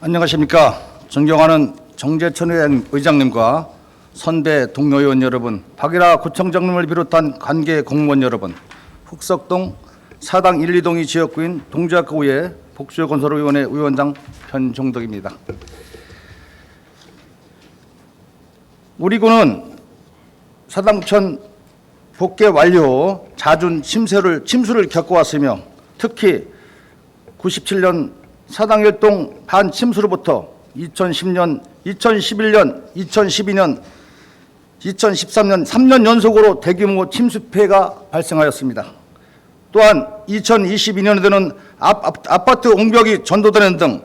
안녕하십니까. 존경하는 정재천 의장님과 선배 동료 의원 여러분, 박일하 구청장님을 비롯한 관계 공무원 여러분, 흑석동 사당 1, 2동이 지역구인 동작구의 복수건설위원회 위원장 변종덕입니다. 우리 구는 사당천 복개 완료 잦은 침수를 겪어왔으며 특히 97년 사당 1동 반침수로부터 2010년, 2011년, 2012년, 2013년 3년 연속으로 대규모 침수 피해가 발생하였습니다. 또한 2022년에는 아파트 옹벽이 전도되는 등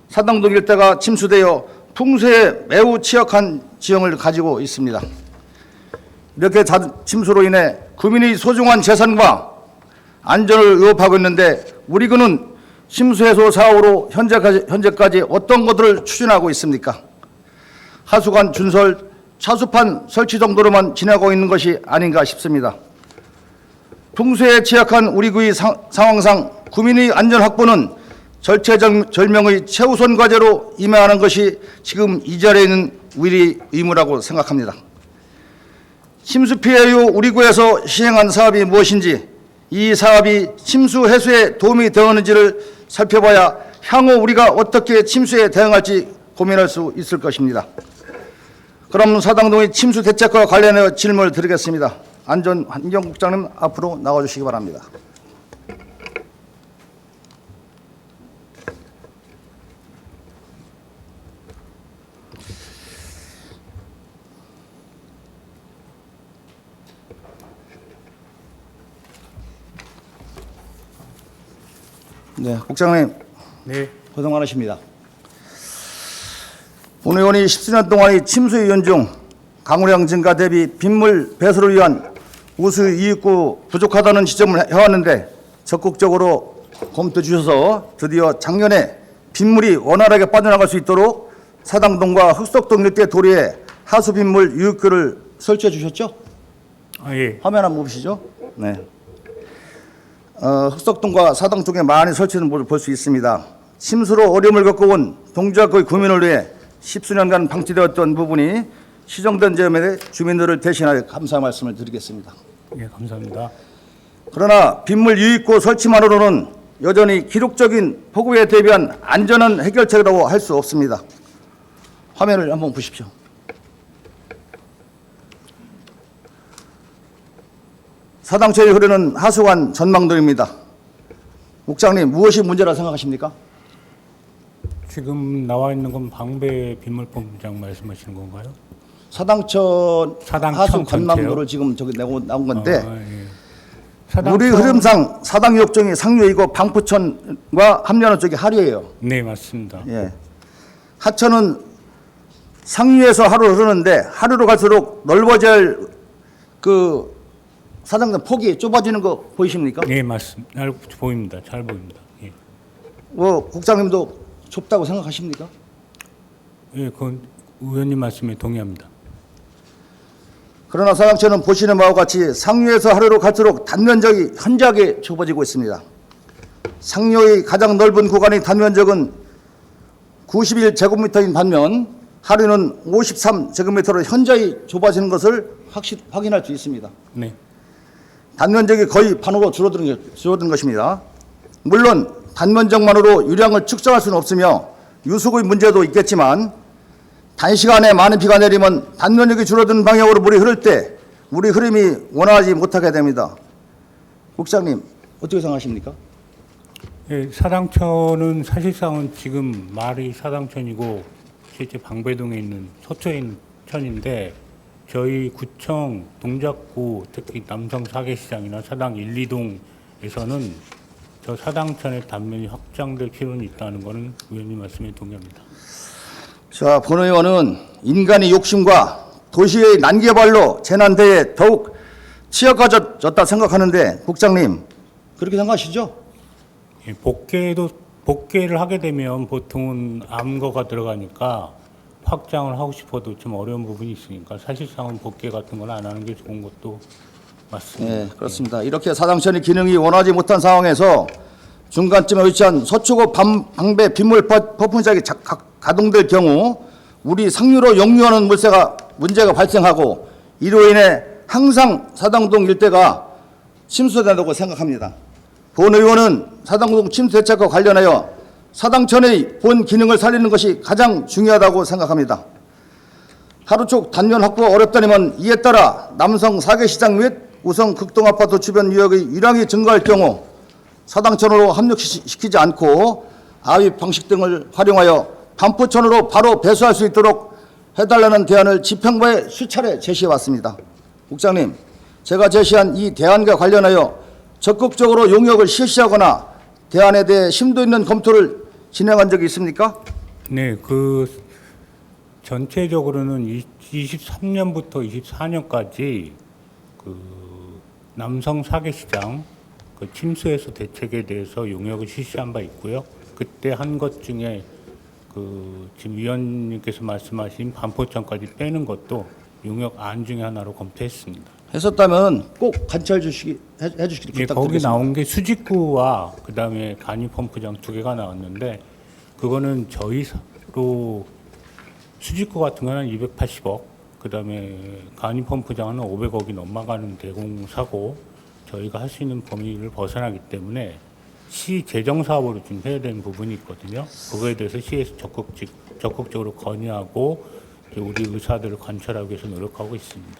사당동 일대가 침수되어 풍수에 매우 취약한 지형을 가지고 있습니다. 이렇게 침수로 인해 구민의 소중한 재산과 안전을 위협하고 있는데 우리 구는 침수 해소 사업으로 현재까지 어떤 것들을 추진하고 있습니까? 하수관 준설, 차수판 설치 정도로만 지나고 있는 것이 아닌가 싶습니다. 풍수에 취약한 우리 구의 상황상 구민의 안전 확보는 절체절명의 최우선 과제로 임해하는 것이 지금 이 자리에 있는 우리의 의무라고 생각합니다. 침수 피해 이후 우리 구에서 시행한 사업이 무엇인지, 이 사업이 침수 해소에 도움이 되었는지를 살펴봐야 향후 우리가 어떻게 침수에 대응할지 고민할 수 있을 것입니다. 그럼 사당동의 침수 대책과 관련해 질문을 드리겠습니다. 안전환경국장님 앞으로 나와주시기 바랍니다. 네, 국장님. 네. 고생 많으십니다. 본 의원이 10수년 동안의 침수 위원 중 강우량 증가 대비 빗물 배수를 위한 우수 이익구 부족하다는 지적을 해왔는데 적극적으로 검토해 주셔서 드디어 작년에 빗물이 원활하게 빠져나갈 수 있도록 사당동과 흑석동 일대 도리에 하수 빗물 유입구를 설치해 주셨죠? 예. 화면 한번 보시죠. 네. 흑석동과 사당 쪽에 많이 설치된 모습을 볼 수 있습니다. 침수로 어려움을 겪어온 동작구의 구민을 위해 10수년간 방치되었던 부분이 시정된 점에 대해 주민들을 대신하여 감사 말씀을 드리겠습니다. 예, 감사합니다. 그러나 빗물 유입구 설치만으로는 여전히 기록적인 폭우에 대비한 안전한 해결책이라고 할 수 없습니다. 화면을 한번 보십시오. 사당초에 흐르는 하수관 전망도입니다. 국장님, 무엇이 문제라 생각하십니까? 지금 나와 있는 건 방배 빗물펌장 말씀하시는 건가요? 사당천 하수 전체요? 전망도를 지금 저기 나온 건데 예. 물의 흐름상 사당 역정이 상류이고 방포천과 함려하는 쪽이 하류예요. 네, 맞습니다. 예. 하천은 상류에서 하루로 흐르는데 하루로 갈수록 넓어져야 할 그 사당전 폭이 좁아지는 거 보이십니까? 네, 맞습니다. 잘 보입니다. 잘 보입니다. 예. 국장님도 좁다고 생각하십니까? 예, 그건 의원님 말씀에 동의합니다. 그러나 사당천은 보시는 바와 같이 상류에서 하루로 갈수록 단면적이 현저하게 좁아지고 있습니다. 상류의 가장 넓은 구간의 단면적은 91제곱미터인 반면 하류는 53제곱미터로 현저히 좁아지는 것을 확인할 수 있습니다. 네. 단면적이 거의 반으로 줄어든 것입니다. 물론 단면적만으로 유량을 측정할 수는 없으며 유수구의 문제도 있겠지만 단시간에 많은 비가 내리면 단면적이 줄어든 방향으로 물이 흐를 때 물의 흐름이 원활하지 못하게 됩니다. 국장님, 어떻게 생각하십니까? 예, 사당천은 사실상은 지금 말이 사당천이고 실제 방배동에 있는 서초에 있는 천인데 저희 구청 동작구 특히 남성 사계시장이나 사당 1, 2동에서는 저 사당천의 단면이 확장될 필요는 있다는 것은 의원님 말씀에 동의합니다. 자, 본 의원은 인간의 욕심과 도시의 난개발로 재난대에 더욱 취약해졌다 생각하는데 국장님, 그렇게 생각하시죠? 예, 복개를 하게 되면 보통은 암거가 들어가니까 확장을 하고 싶어도 좀 어려운 부분이 있으니까 사실상은 복개 같은 건 안 하는 게 좋은 것도 맞습니다. 네, 그렇습니다. 이렇게 사당천의 기능이 원하지 못한 상황에서 중간쯤에 위치한 서초구 방배 빗물 퍼프장이 가동될 경우 우리 상류로 역류하는 문제가 발생하고 이로 인해 항상 사당동 일대가 침수된다고 생각합니다. 본 의원은 사당동 침수 대책과 관련하여 사당천의 본 기능을 살리는 것이 가장 중요하다고 생각합니다. 하루속 단면 확보가 어렵다면 이에 따라 남성 사계시장 및 우성 극동아파트 주변 유역의 유량이 증가할 경우 사당천으로 합류시키지 않고 아입 방식 등을 활용하여 반포천으로 바로 배수할 수 있도록 해달라는 대안을 지평부에 수차례 제시해왔습니다. 국장님, 제가 제시한 이 대안과 관련하여 적극적으로 용역을 실시하거나 대안에 대해 심도 있는 검토를 진행한 적이 있습니까? 네, 전체적으로는 23년부터 24년까지 남성 사계시장 침수해소 대책에 대해서 용역을 실시한 바 있고요. 그때 한 것 중에 지금 위원님께서 말씀하신 반포천까지 빼는 것도 용역안 중에 하나로 검토했습니다. 했었다면 꼭 관찰해 주시기 예, 부탁드리겠습니다. 거기 나온 게 수직구와 그다음에 간이 펌프장 2개가 나왔는데 그거는 저희로 수직구 같은 거는 280억, 그다음에 간이 펌프장은 500억이 넘어가는 대공사고 저희가 할 수 있는 범위를 벗어나기 때문에 시 재정 사업으로 좀 해야 되는 부분이 있거든요. 그거에 대해서 시에서 적극적으로 건의하고 우리 의사들을 관철하기 위해서 노력하고 있습니다.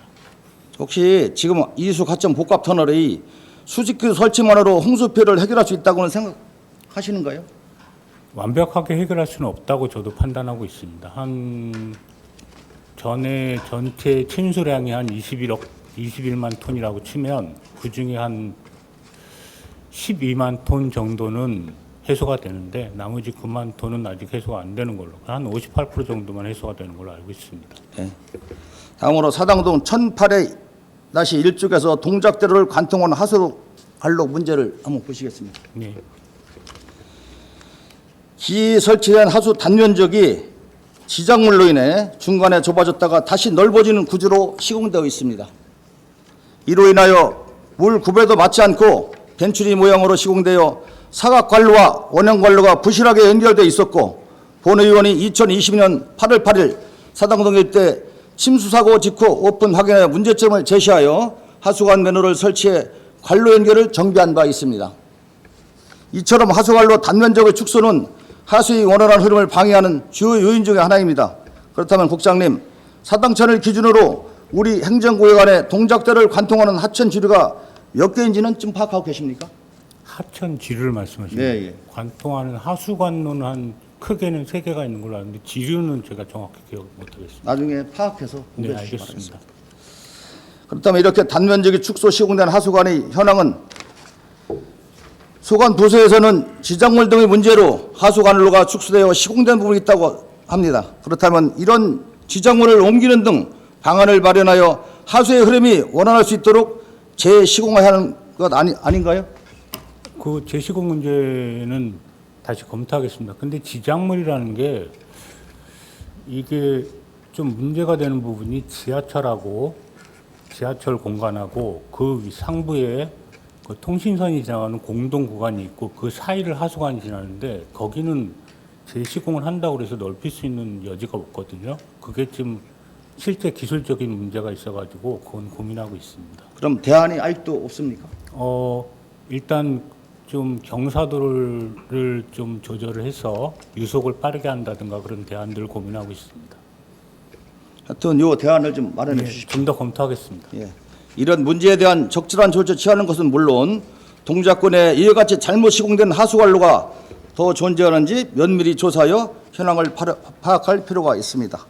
혹시 지금 이수 가점 복합 터널의 수직구 설치만으로 홍수 피해를 해결할 수 있다고는 생각하시는가요? 완벽하게 해결할 수는 없다고 저도 판단하고 있습니다. 전에 전체 침수량이 한 21만 톤이라고 치면 그중에 한 12만 톤 정도는 해소가 되는데 나머지 9만 톤은 아직 해소가 안 되는 걸로, 한 58% 정도만 해소가 되는 걸로 알고 있습니다. 네. 다음으로 사당동 1008-1쪽에서 동작대로를 관통한 하수관로 문제를 한번 보시겠습니다. 네. 기 설치된 하수 단면적이 지작물로 인해 중간에 좁아졌다가 다시 넓어지는 구조로 시공되어 있습니다. 이로 인하여 물 구배도 맞지 않고 벤츄리 모양으로 시공되어 사각관로와 원형관로가 부실하게 연결되어 있었고 본 의원이 2020년 8월 8일 사당동 일대 침수사고 직후 오픈 확인하여 문제점을 제시하여 하수관 매너를 설치해 관로 연결을 정비한 바 있습니다. 이처럼 하수관로 단면적의 축소는 하수의 원활한 흐름을 방해하는 주요 요인 중에 하나입니다. 그렇다면 국장님, 사당천을 기준으로 우리 행정구역 안에 동작대를 관통하는 하천 지류가 몇 개인지는 좀 파악하고 계십니까? 하천 지류를 말씀하시는 네, 거예요. 예. 관통하는 하수관로는 한 크게는 3개가 있는 걸로 아는데 지류는 제가 정확히 기억 못하겠습니다. 나중에 파악해서 네, 공개해 주시기 알겠습니다. 바랍니다. 그렇다면 이렇게 단면적인 축소 시공된 하수관의 현황은 소관 부서에서는 지작물 등의 문제로 하수관로가 축소되어 시공된 부분이 있다고 합니다. 그렇다면 이런 지작물을 옮기는 등 방안을 마련하여 하수의 흐름이 원활할 수 있도록 재시공해야 하는 것 아닌가요? 그 재시공 문제는 다시 검토하겠습니다. 근데 지작물이라는 게 이게 좀 문제가 되는 부분이 지하철하고 지하철 공간하고 그 상부에 그 통신선이 지나가는 공동 구간이 있고 그 사이를 하수관이 지나는데 거기는 재시공을 한다고 해서 넓힐 수 있는 여지가 없거든요. 그게 지금 실제 기술적인 문제가 있어가지고 그건 고민하고 있습니다. 그럼 대안이 아직도 없습니까? 일단 좀 경사도를 좀 조절을 해서 유속을 빠르게 한다든가 그런 대안들을 고민하고 있습니다. 하여튼 요 대안을 좀 마련해 주십시오. 좀 더 검토하겠습니다. 예. 이런 문제에 대한 적절한 조치를 취하는 것은 물론 동작권에 이와 같이 잘못 시공된 하수관로가 더 존재하는지 면밀히 조사하여 현황을 파악할 필요가 있습니다.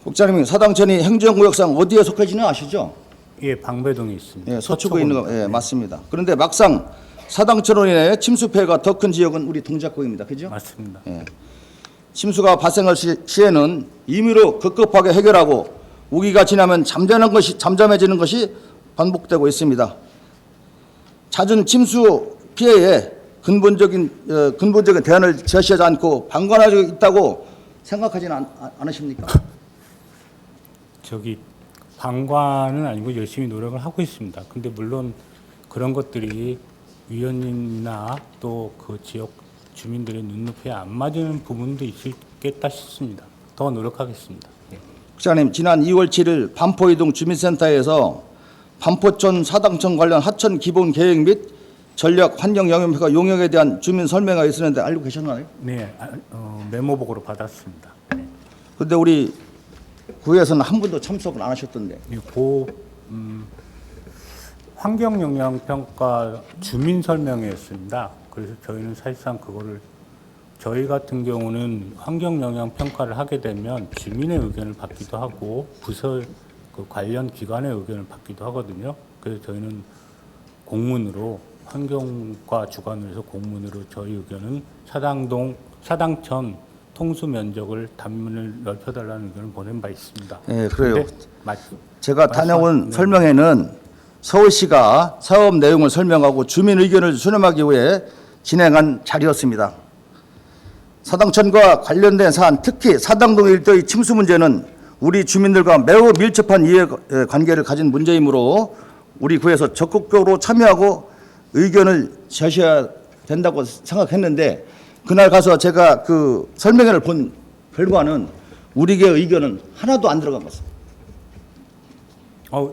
국장님, 사당천이 행정구역상 어디에 속해지는 아시죠? 예, 방배동에 있습니다. 예, 서초구에 있는 거, 예, 맞습니다. 그런데 막상 사당천으로 인해 침수 피해가 더 큰 지역은 우리 동작구입니다. 그죠? 맞습니다. 예. 침수가 발생할 시에는 임의로 급급하게 해결하고 우기가 지나면 잠잠해지는 것이 반복되고 있습니다. 잦은 침수 피해에 근본적인 대안을 제시하지 않고 방관하고 있다고 생각하지는 않으십니까? 방관은 아니고 열심히 노력을 하고 있습니다. 근데 물론 그런 것들이 위원님이나 또 그 지역 주민들의 눈높이에 안 맞는 부분도 있겠다 싶습니다. 더 노력하겠습니다. 네. 국장님, 지난 2월 7일 반포이동 주민센터에서 반포천 사당천 관련 하천 기본 계획 및 전략 환경 영향평가 용역에 대한 주민 설명회가 있었는데 알고 계셨나요? 네, 메모복으로 받았습니다. 네. 그런데 우리 구에서는 한 분도 참석을 안 하셨던데. 환경 영향 평가 주민 설명회였습니다. 그래서 저희는 사실상 그거를 저희 같은 경우는 환경 영향 평가를 하게 되면 주민의 의견을 받기도 하고 부서 그 관련 기관의 의견을 받기도 하거든요. 그래서 저희는 공문으로 환경과 주관을 해서 공문으로 저희 의견은 사당천 통수 면적을 단면을 넓혀달라는 의견을 보낸 바 있습니다. 네, 그래요. 근데 제가 다녀온 네. 설명회는 서울시가 사업 내용을 설명하고 주민 의견을 수렴하기 위해 진행한 자리였습니다. 사당천과 관련된 사안, 특히 사당동 일대의 침수 문제는 우리 주민들과 매우 밀접한 이해관계를 가진 문제이므로 우리 구에서 적극적으로 참여하고 의견을 제시해야 된다고 생각했는데 그날 가서 제가 그 설명회를 본 결과는 우리의 의견은 하나도 안 들어간 것 같습니다.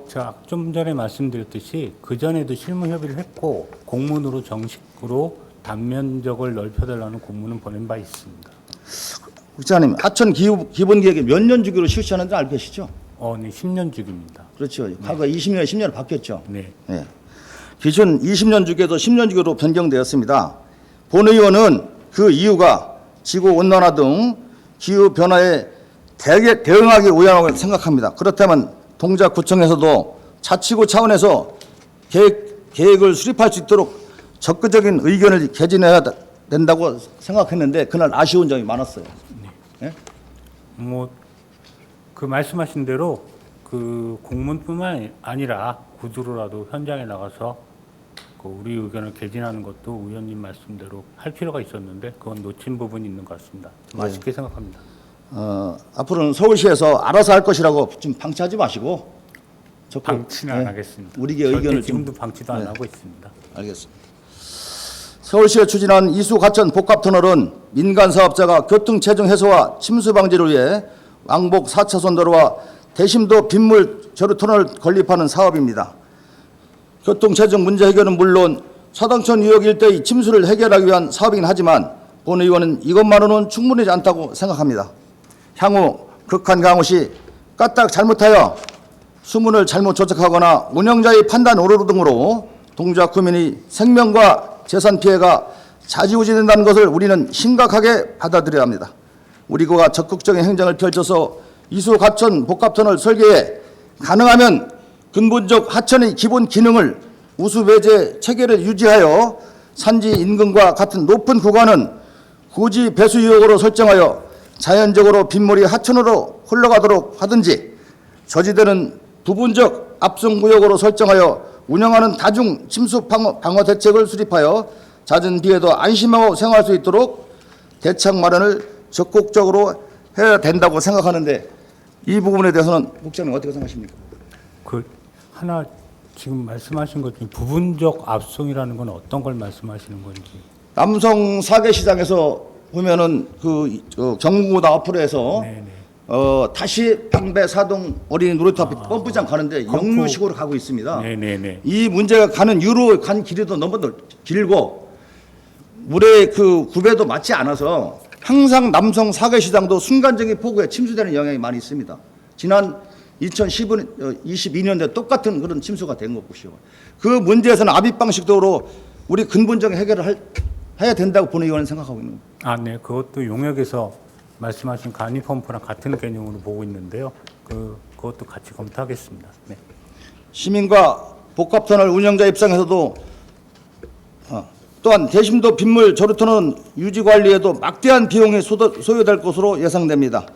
제가 좀 전에 말씀드렸듯이 그 전에도 실무 협의를 했고 공문으로 정식으로 단면적을 넓혀달라는 공문은 보낸 바 있습니다. 국장님, 하천 기본 계획이 몇 년 주기로 실시하는지 알고 계시죠? 네, 10년 주기입니다. 그렇죠. 과거 20년에 10년으로 바뀌었죠. 네. 네. 기존 20년 주기에도 10년 주기로 변경되었습니다. 본 의원은 그 이유가 지구 온난화 등 기후 변화에 대응하기 위함이라고 생각합니다. 그렇다면 동작구청에서도 자치구 차원에서 계획을 수립할 수 있도록 적극적인 의견을 개진해야 된다고 생각했는데 그날 아쉬운 점이 많았어요. 네? 그 말씀하신 대로 그 공문뿐만 아니라 구두로라도 현장에 나가서 그 우리 의견을 개진하는 것도 의원님 말씀대로 할 필요가 있었는데 그건 놓친 부분이 있는 것 같습니다. 아쉽게 생각합니다. 앞으로는 서울시에서 알아서 할 것이라고 좀 방치하지 마시고 적극, 방치는 안 하겠습니다. 우리의 의견을 지금도 좀 방치도 안 하고 있습니다. 알겠습니다. 서울시가 추진한 이수 가천 복합 터널은 민간 사업자가 교통 체증 해소와 침수 방지를 위해 왕복 4차선 도로와 대심도 빗물 저류 터널을 건립하는 사업입니다. 교통 체증 문제 해결은 물론 사당천 유역 일대의 침수를 해결하기 위한 사업이긴 하지만 본 의원은 이것만으로는 충분하지 않다고 생각합니다. 향후 극한 강우 시 까딱 잘못하여 수문을 잘못 조작하거나 운영자의 판단 오류 등으로 동작 구민의 생명과 재산 피해가 좌지우지된다는 것을 우리는 심각하게 받아들여야 합니다. 우리 구가 적극적인 행정을 펼쳐서 이수 가천 복합터널 설계에 가능하면 근본적 하천의 기본 기능을 우수 배제 체계를 유지하여 산지 인근과 같은 높은 구간은 고지 배수 유역으로 설정하여 자연적으로 빗물이 하천으로 흘러가도록 하든지 저지대는 부분적 압송 구역으로 설정하여 운영하는 다중 침수 방어 대책을 수립하여 잦은 비에도 안심하고 생활할 수 있도록 대책 마련을 적극적으로 해야 된다고 생각하는데 이 부분에 대해서는 국장님 어떻게 생각하십니까? 하나 지금 말씀하신 것 중에 부분적 압송이라는 건 어떤 걸 말씀하시는 건지. 남성 사계시장에서 보면은 경구다 앞으로에서 다시 방배 사동 어린이 놀이터 앞에 펌프장 가는데 역류식으로 가고 있습니다. 네네네. 이 문제가 가는 유로 간 길이도 너무 길고 물의 그 구배도 맞지 않아서 항상 남성 사계시장도 순간적인 폭우에 침수되는 영향이 많이 있습니다. 지난 2022년도에 똑같은 그런 침수가 된 거 보시오. 그 문제에서는 압입 방식으로 우리 근본적인 해결을 해야 된다고 본 의원은 생각하고 있는 겁니다. 네. 그것도 용역에서 말씀하신 간이 펌프랑 같은 개념으로 보고 있는데요. 그것도 같이 검토하겠습니다. 네. 시민과 복합터널 운영자 입장에서도 또한 대심도 빗물 저류터널 유지 관리에도 막대한 비용이 소요될 것으로 예상됩니다.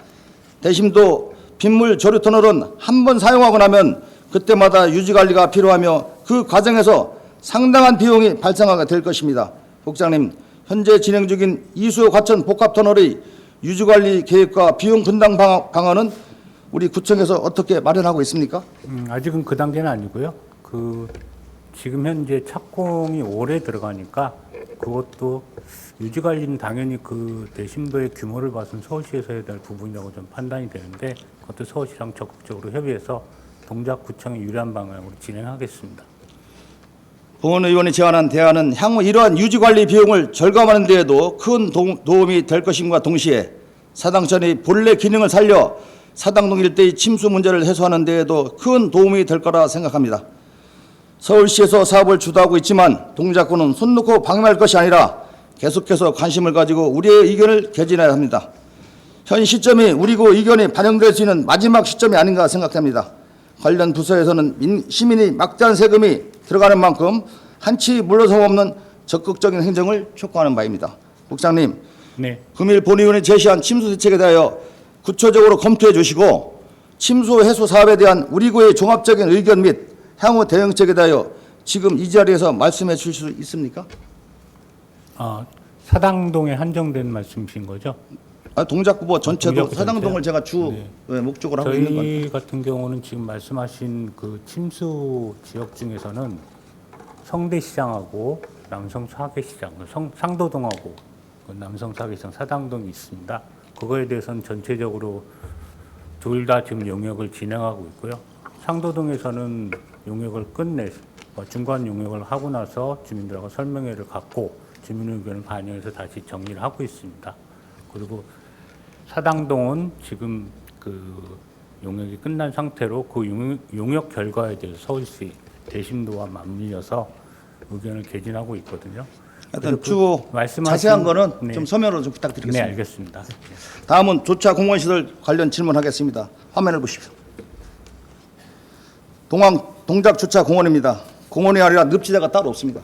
대심도 빗물 저류터널은 한 번 사용하고 나면 그때마다 유지 관리가 필요하며 그 과정에서 상당한 비용이 발생하게 될 것입니다. 국장님, 현재 진행 중인 이수 과천 복합터널의 유지관리 계획과 비용 분담 방안은 우리 구청에서 어떻게 마련하고 있습니까? 아직은 그 단계는 아니고요. 지금 현재 착공이 오래 들어가니까 그것도 유지 관리는 당연히 그 내심도의 규모를 봐서는 서울시에서 해야 될 부분이라고 좀 판단이 되는데 그것도 서울시랑 적극적으로 협의해서 동작구청에 유리한 방향으로 진행하겠습니다. 봉원 의원이 제안한 대안은 향후 이러한 유지관리 비용을 절감하는 데에도 큰 도움이 될 것임과 동시에 사당천의 본래 기능을 살려 사당동 일대의 침수 문제를 해소하는 데에도 큰 도움이 될 거라 생각합니다. 서울시에서 사업을 주도하고 있지만 동작구는 손 놓고 방임할 것이 아니라 계속해서 관심을 가지고 우리의 의견을 개진해야 합니다. 현 시점이 우리고 의견이 반영될 수 있는 마지막 시점이 아닌가 생각됩니다. 관련 부서에서는 시민이 막대한 세금이 들어가는 만큼 한치 물러섬 없는 적극적인 행정을 촉구하는 바입니다. 국장님, 네. 금일 본의원이 제시한 침수 대책에 대하여 구체적으로 검토해 주시고 침수 해소 사업에 대한 우리구의 종합적인 의견 및 향후 대응책에 대하여 지금 이 자리에서 말씀해 주실 수 있습니까? 사당동에 한정된 말씀이신 거죠? 동작구보 전체도 동작구 사당동을 전체요? 제가 주 목적으로 하고 있는 저희 겁니다. 같은 경우는 지금 말씀하신 그 침수 지역 중에서는 성대시장하고 남성 사계시장, 상도동하고 그 남성 사계시장 사당동이 있습니다. 그거에 대해서는 전체적으로 둘 다 지금 용역을 진행하고 있고요. 상도동에서는 용역을 중간 용역을 하고 나서 주민들하고 설명회를 갖고 주민 의견을 반영해서 다시 정리를 하고 있습니다. 그리고 사당동은 지금 그 용역이 끝난 상태로 그 용역 결과에 대해서 서울시 대심도와 맞물려서 의견을 개진하고 있거든요. 하여튼 주 자세한 거는 좀 서면으로 좀 부탁드리겠습니다. 네, 알겠습니다. 다음은 조차 공원시설 관련 질문하겠습니다. 화면을 보십시오. 동작 주차 공원입니다. 공원이 아니라 늪지대가 따로 없습니다.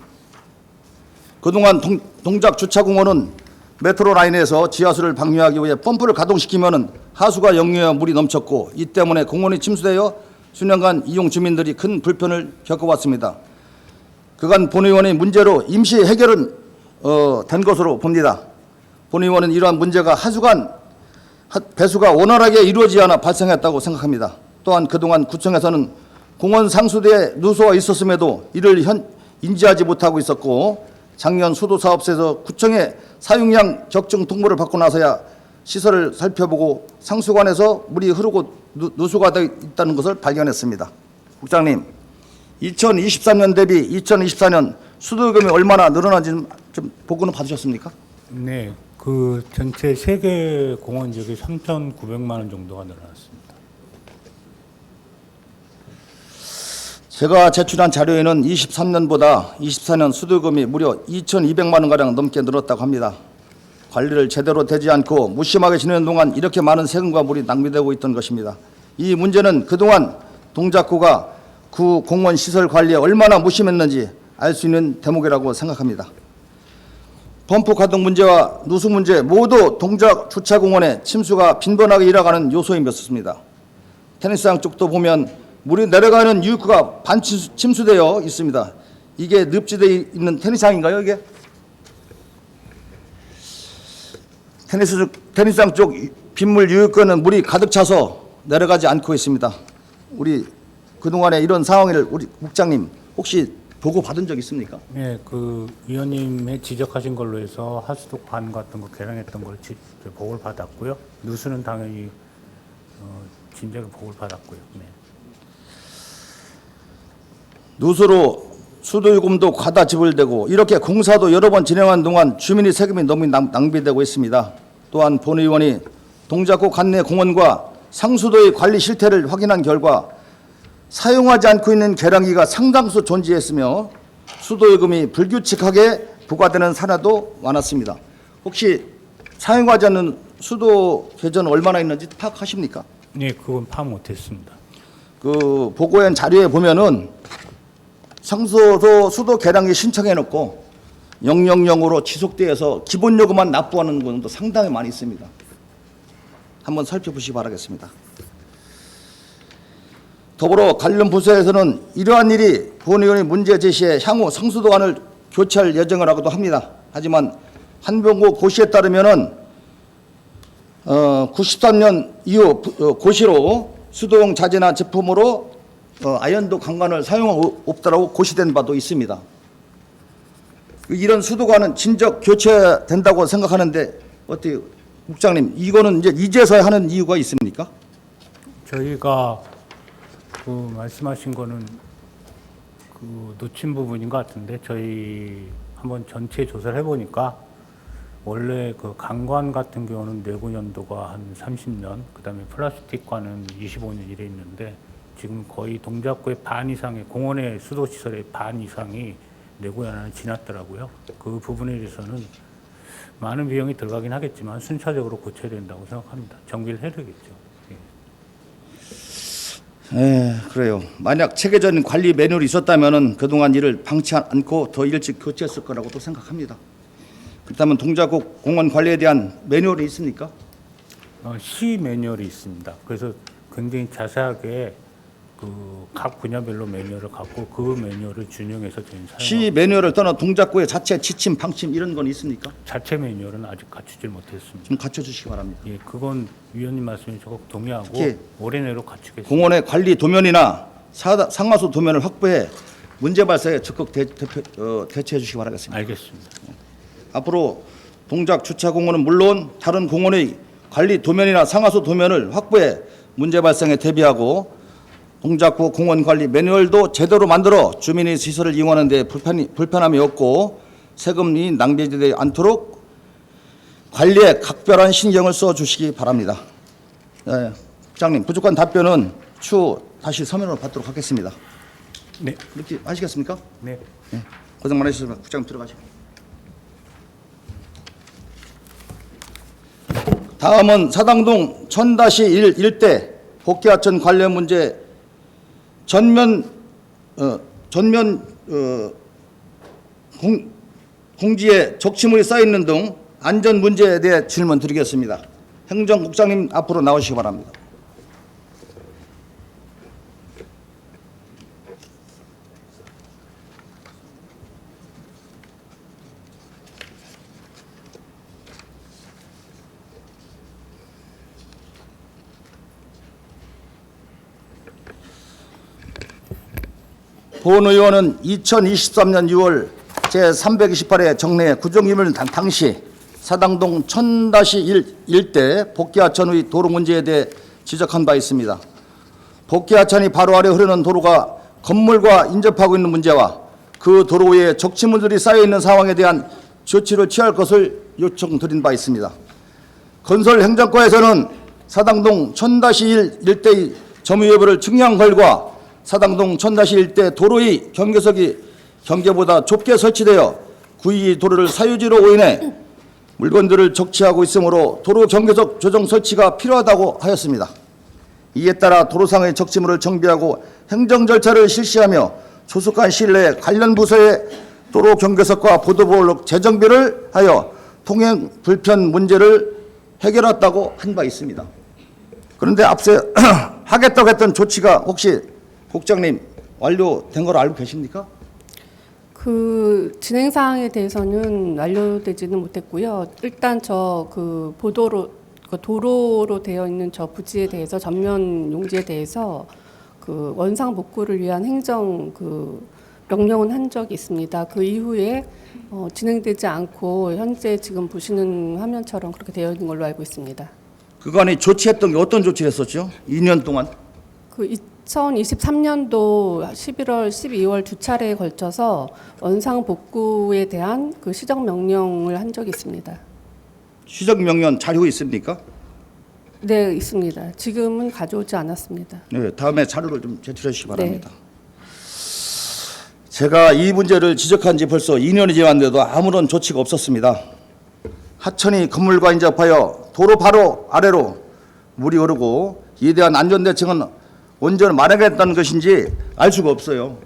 그동안 동작 주차 공원은 메트로 라인에서 지하수를 방류하기 위해 펌프를 가동시키면은 하수가 역류해 물이 넘쳤고 이 때문에 공원이 침수되어 수년간 이용 주민들이 큰 불편을 겪어왔습니다. 그간 본 의원의 문제로 임시 해결은 된 것으로 봅니다. 본 의원은 이러한 문제가 하수관 배수가 원활하게 이루어지지 않아 발생했다고 생각합니다. 또한 그동안 구청에서는 공원 상수대에 누수가 있었음에도 이를 인지하지 못하고 있었고 작년 수도사업소에서 구청의 사용량 적정 통보를 받고 나서야 시설을 살펴보고 상수관에서 물이 흐르고 누수가 되어 있다는 것을 발견했습니다. 국장님, 2023년 대비 2024년 수도요금이 얼마나 늘어난지 좀 보고는 받으셨습니까? 네, 그 전체 세개 공원 지역이 3,900만 원 정도가 늘어났습니다. 제가 제출한 자료에는 23년보다 24년 수도요금이 무려 2,200만 원가량 넘게 늘었다고 합니다. 관리를 제대로 되지 않고 무심하게 지내는 동안 이렇게 많은 세금과 물이 낭비되고 있던 것입니다. 이 문제는 그동안 동작구가 구 공원 시설 관리에 얼마나 무심했는지 알 수 있는 대목이라고 생각합니다. 펌프 가동 문제와 누수 문제 모두 동작 주차공원에 침수가 빈번하게 일어나는 요소인 것입니다. 테니스장 쪽도 보면 물이 내려가는 유입구가 반침수되어 있습니다. 이게 늪지대에 있는 테니스장인가요, 이게? 테니스장 쪽 빗물 유입구에는 물이 가득 차서 내려가지 않고 있습니다. 우리 그동안에 이런 상황을 우리 국장님 혹시 보고 받은 적 있습니까? 네, 그 위원님의 지적하신 걸로 해서 하수도 관 같은 거 개량했던 걸 보고를 받았고요. 누수는 당연히 진작에 보고를 받았고요. 네. 누수로 수도요금도 과다 지불되고 이렇게 공사도 여러 번 진행한 동안 주민의 세금이 너무 낭비되고 있습니다. 또한 본 의원이 동작구 관내 공원과 상수도의 관리 실태를 확인한 결과 사용하지 않고 있는 계량기가 상당수 존재했으며 수도요금이 불규칙하게 부과되는 사례도 많았습니다. 혹시 사용하지 않는 수도 계좌는 얼마나 있는지 파악하십니까? 네, 그건 파악 못했습니다. 그 보고한 자료에 보면은 상수도 수도 계량기 신청해놓고 000으로 지속되어서 기본 요금만 납부하는 분도 상당히 많이 있습니다. 한번 살펴보시기 바라겠습니다. 더불어 관련 부서에서는 이러한 일이 본 의원의 문제 제시에 향후 상수도관을 교체할 예정이라고도 합니다. 하지만 한병구 고시에 따르면은 93년 이후 고시로 수도용 자재나 제품으로 아현도 강관을 사용하고 없다라고 고시된 바도 있습니다. 이런 수도관은 진작 교체된다고 생각하는데 어때요, 국장님? 이거는 이제서야 하는 이유가 있습니까? 저희가 그 말씀하신 거는 그 놓친 부분인 것 같은데 저희 한번 전체 조사를 해보니까 원래 그 강관 같은 경우는 내구 연도가 한 30년, 그다음에 플라스틱관은 25년 이래 있는데 지금 거의 동작구의 반 이상의 공원의 수도 시설의 반 이상이 내구 연한을 지났더라고요. 그 부분에 대해서는 많은 비용이 들어가긴 하겠지만 순차적으로 고쳐야 된다고 생각합니다. 정비를 해야 되겠죠. 그래요. 만약 체계적인 관리 매뉴얼이 있었다면 그동안 이를 방치 않고 더 일찍 교체했을 거라고 또 생각합니다. 그렇다면 동작구 공원 관리에 대한 매뉴얼이 있습니까? 시 매뉴얼이 있습니다. 그래서 굉장히 자세하게 그 각 분야별로 매뉴얼을 갖고 그 매뉴얼을 준용해서 저희는 시 사용하고 매뉴얼을 떠나 동작구의 자체 지침, 방침 이런 건 있습니까? 자체 매뉴얼은 아직 갖추질 못했습니다. 좀 갖춰주시기 바랍니다. 예, 그건 위원님 말씀에 적극 동의하고 특히 올해 내로 갖추겠습니다. 공원의 관리 도면이나 상하수 도면을 확보해 문제 발생에 적극 대처해 주시기 바라겠습니다. 알겠습니다. 앞으로 동작 주차공원은 물론 다른 공원의 관리 도면이나 상하수 도면을 확보해 문제 발생에 대비하고 동작구 공원 관리 매뉴얼도 제대로 만들어 주민의 시설을 이용하는 데 불편함이 없고 세금이 낭비되지 않도록 관리에 각별한 신경을 써주시기 바랍니다. 국장님, 부족한 답변은 추후 다시 서면으로 받도록 하겠습니다. 네, 그렇게 하시겠습니까? 네. 고생 많으셨습니다. 국장님 들어가시고. 다음은 사당동 1000-1 일대 복귀하천 관련 문제 공지에 적치물이 쌓여 있는 등 안전 문제에 대해 질문 드리겠습니다. 행정국장님 앞으로 나오시기 바랍니다. 본 의원은 2023년 6월 제328회 정례 구정기물 당시 사당동 1000-1 일대 복귀하천의 도로 문제에 대해 지적한 바 있습니다. 복귀하천이 바로 아래 흐르는 도로가 건물과 인접하고 있는 문제와 그 도로 위에 적치물들이 쌓여있는 상황에 대한 조치를 취할 것을 요청드린 바 있습니다. 건설행정과에서는 사당동 1000-1 일대의 점유 여부를 측량 결과 사당동 1000-1 일대 도로의 경계석이 경계보다 좁게 설치되어 구이 도로를 사유지로 인해 물건들을 적치하고 있으므로 도로 경계석 조정 설치가 필요하다고 하였습니다. 이에 따라 도로상의 적치물을 정비하고 행정 절차를 실시하며 조속한 시일 내에 관련 부서의 도로 경계석과 보도블록 재정비를 하여 통행 불편 문제를 해결했다고 한 바 있습니다. 그런데 앞서 하겠다고 했던 조치가 혹시 국장님 완료된 걸 알고 계십니까? 그 진행 사항에 대해서는 완료되지는 못했고요. 일단 저 그 도로로 되어 있는 저 부지에 대해서 전면 용지에 대해서 그 원상 복구를 위한 행정 그 명령은 한 적이 있습니다. 그 이후에 진행되지 않고 현재 지금 보시는 화면처럼 그렇게 되어 있는 걸로 알고 있습니다. 그간에 조치했던 게 어떤 조치를 했었죠? 2년 동안? 그 2023년도 11월, 12월 두 차례에 걸쳐서 원상 복구에 대한 그 시정 명령을 한 적이 있습니다. 시정명령 자료 있습니까? 네, 있습니다. 지금은 가져오지 않았습니다. 네, 다음에 자료를 좀 제출해 주시기 바랍니다. 제가 이 문제를 지적한 지 벌써 2년이 지났는데도 아무런 조치가 없었습니다. 하천이 건물과 인접하여 도로 바로 아래로 물이 흐르고 이에 대한 안전대책은 언제 마련했다는 것인지 알 수가 없어요.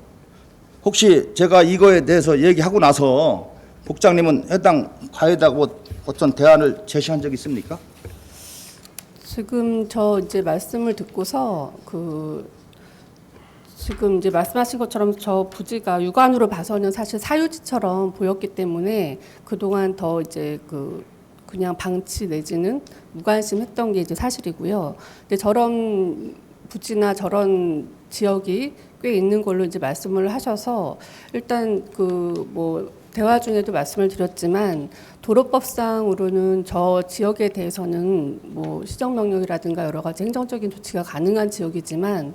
혹시 제가 이거에 대해서 얘기하고 나서 국장님은 해당 과에다가 어떤 대안을 제시한 적이 있습니까? 지금 저 이제 말씀을 듣고서 지금 이제 말씀하신 것처럼 저 부지가 육안으로 봐서는 사실 사유지처럼 보였기 때문에 그동안 더 이제 그냥 방치 내지는 무관심했던 게 이제 사실이고요. 근데 저런 부지나 저런 지역이 꽤 있는 걸로 이제 말씀을 하셔서 일단 그 뭐 대화 중에도 말씀을 드렸지만 도로법상으로는 저 지역에 대해서는 뭐 시정명령이라든가 여러 가지 행정적인 조치가 가능한 지역이지만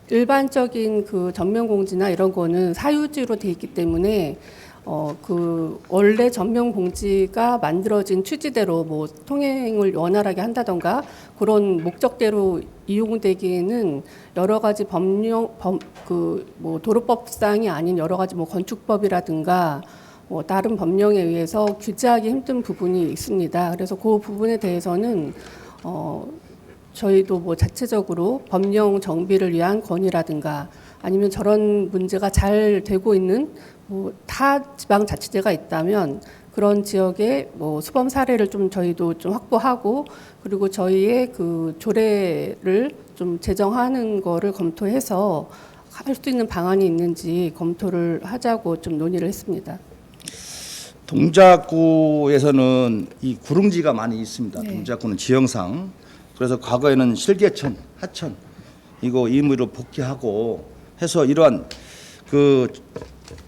일반적인 그 전면공지나 이런 거는 사유지로 돼 있기 때문에 그 원래 전면 공지가 만들어진 취지대로 뭐 통행을 원활하게 한다던가 그런 목적대로 이용되기에는 여러 가지 뭐 도로법상이 아닌 여러 가지 뭐 건축법이라든가 뭐 다른 법령에 의해서 규제하기 힘든 부분이 있습니다. 그래서 그 부분에 대해서는 저희도 뭐 자체적으로 법령 정비를 위한 건의라든가 아니면 저런 문제가 잘 되고 있는 뭐 타 지방자치제가 있다면 그런 지역의 뭐 수범 사례를 좀 저희도 좀 확보하고 그리고 저희의 그 조례를 좀 제정하는 거를 검토해서 할 수 있는 방안이 있는지 검토를 하자고 좀 논의를 했습니다. 동작구에서는 이 구릉지가 많이 있습니다. 네. 동작구는 지형상. 그래서 과거에는 실개천, 하천 이거 임의로 복귀하고 해서 이러한 그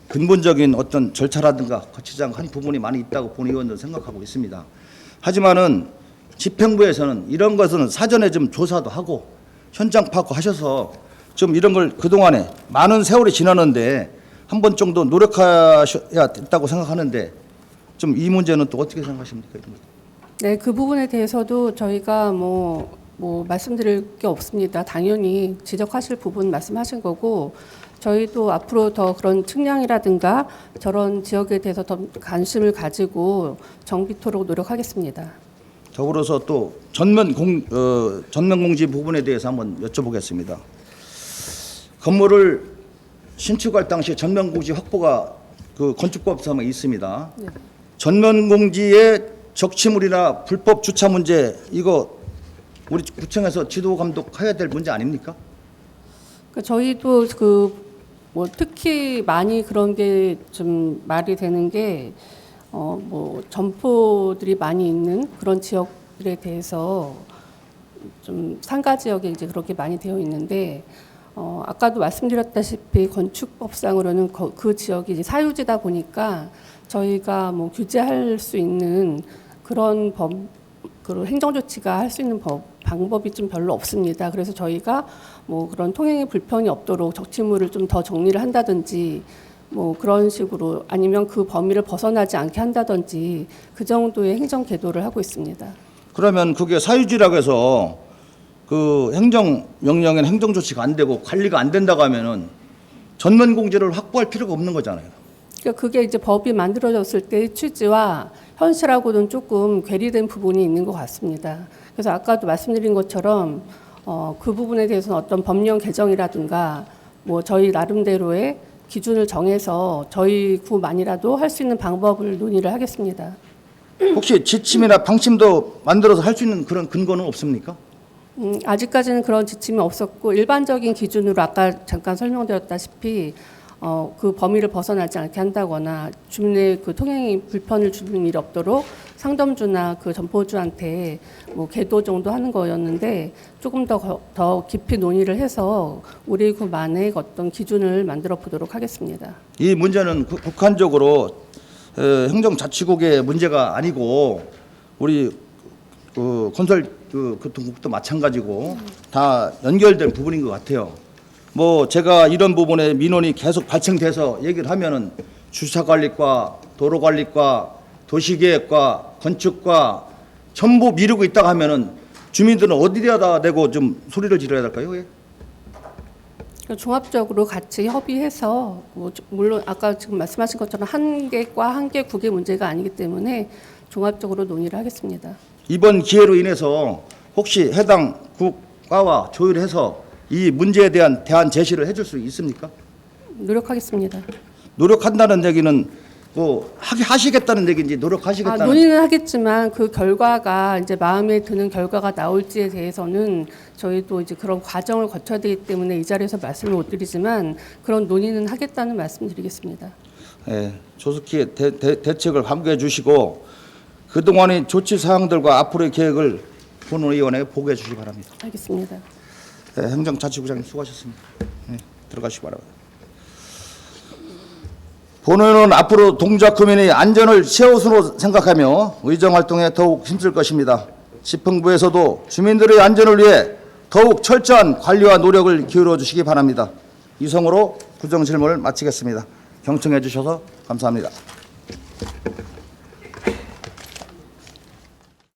근본적인 어떤 절차라든가 거치장 한 부분이 많이 있다고 본 의원도 생각하고 있습니다. 하지만은 집행부에서는 이런 것은 사전에 좀 조사도 하고 현장 파악하셔서 좀 이런 걸 그동안에 많은 세월이 지났는데 한 번 정도 노력하셔야 됐다고 생각하는데 좀 이 문제는 또 어떻게 생각하십니까? 네, 그 부분에 대해서도 저희가 뭐 말씀드릴 게 없습니다. 당연히 지적하실 부분 말씀하신 거고 저희도 앞으로 더 그런 측량이라든가 저런 지역에 대해서 더 관심을 가지고 정비토록 노력하겠습니다. 더불어서 또 전면공지 부분에 대해서 한번 여쭤보겠습니다. 건물을 신축할 당시 전면공지 확보가 그 건축법상에 있습니다. 네. 전면공지의 적치물이나 불법 주차 문제 이거 우리 구청에서 지도 감독해야 될 문제 아닙니까? 저희도 그 뭐 특히 많이 그런 게 좀 말이 되는 게 뭐 점포들이 많이 있는 그런 지역들에 대해서 좀 상가 지역에 이제 그렇게 많이 되어 있는데 아까도 말씀드렸다시피 건축법상으로는 그 지역이 이제 사유지다 보니까 저희가 뭐 규제할 수 있는 그런 그런 행정조치가 할 수 있는 방법이 좀 별로 없습니다. 그래서 저희가 뭐 그런 통행에 불편이 없도록 적치물을 좀 더 정리를 한다든지 뭐 그런 식으로 아니면 그 범위를 벗어나지 않게 한다든지 그 정도의 행정 계도를 하고 있습니다. 그러면 그게 사유지라고 해서 그 행정명령에는 행정조치가 안 되고 관리가 안 된다고 하면은 전면공지를 확보할 필요가 없는 거잖아요. 그러니까 그게 이제 법이 만들어졌을 때의 취지와 현실하고는 조금 괴리된 부분이 있는 것 같습니다. 그래서 아까도 말씀드린 것처럼 그 부분에 대해서는 어떤 법령 개정이라든가 뭐 저희 나름대로의 기준을 정해서 저희 구만이라도 할 수 있는 방법을 논의를 하겠습니다. 혹시 지침이나 방침도 만들어서 할 수 있는 그런 근거는 없습니까? 아직까지는 그런 지침이 없었고 일반적인 기준으로 아까 잠깐 설명드렸다시피 그 범위를 벗어나지 않게 한다거나 주민의 그 통행이 불편을 주는 일이 없도록 상점주나 그 점포주한테 뭐 계도 정도 하는 거였는데 조금 더 깊이 논의를 해서 우리 구만의 어떤 기준을 만들어 보도록 하겠습니다. 이 문제는 국한적으로 행정자치국의 문제가 아니고 우리 그 건설 그 교통국도 마찬가지고 다 연결된 부분인 것 같아요. 뭐 제가 이런 부분에 민원이 계속 발생돼서 얘기를 하면은 주차관리과, 도로관리과, 도시계획과, 건축과 전부 미루고 있다가 하면은 주민들은 어디에다 대고 좀 소리를 질러야 될까요? 예? 종합적으로 같이 협의해서 뭐 물론 아까 지금 말씀하신 것처럼 한 개과 한 개 국의 문제가 아니기 때문에 종합적으로 논의를 하겠습니다. 이번 기회로 인해서 혹시 해당 국가와 조율해서 이 문제에 대한 대안 제시를 해줄 수 있습니까? 노력하겠습니다. 노력한다는 얘기는 뭐 하시겠다는 얘기인지 노력하시겠다는. 논의는 하겠지만 그 결과가 이제 마음에 드는 결과가 나올지에 대해서는 저희도 이제 그런 과정을 거쳐야 되기 때문에 이 자리에서 말씀을 못 드리지만 그런 논의는 하겠다는 말씀드리겠습니다. 예, 조속히 대책을 강구해 주시고 그동안의 조치 사항들과 앞으로의 계획을 본 의원에게 보고해 주시기 바랍니다. 알겠습니다. 네, 행정자치부장님 수고하셨습니다. 네, 들어가시기 바랍니다. 본회의는 앞으로 동작구민의 안전을 최우선으로 생각하며 의정활동에 더욱 힘쓸 것입니다. 지평부에서도 주민들의 안전을 위해 더욱 철저한 관리와 노력을 기울여 주시기 바랍니다. 이상으로 구정질문을 마치겠습니다. 경청해 주셔서 감사합니다.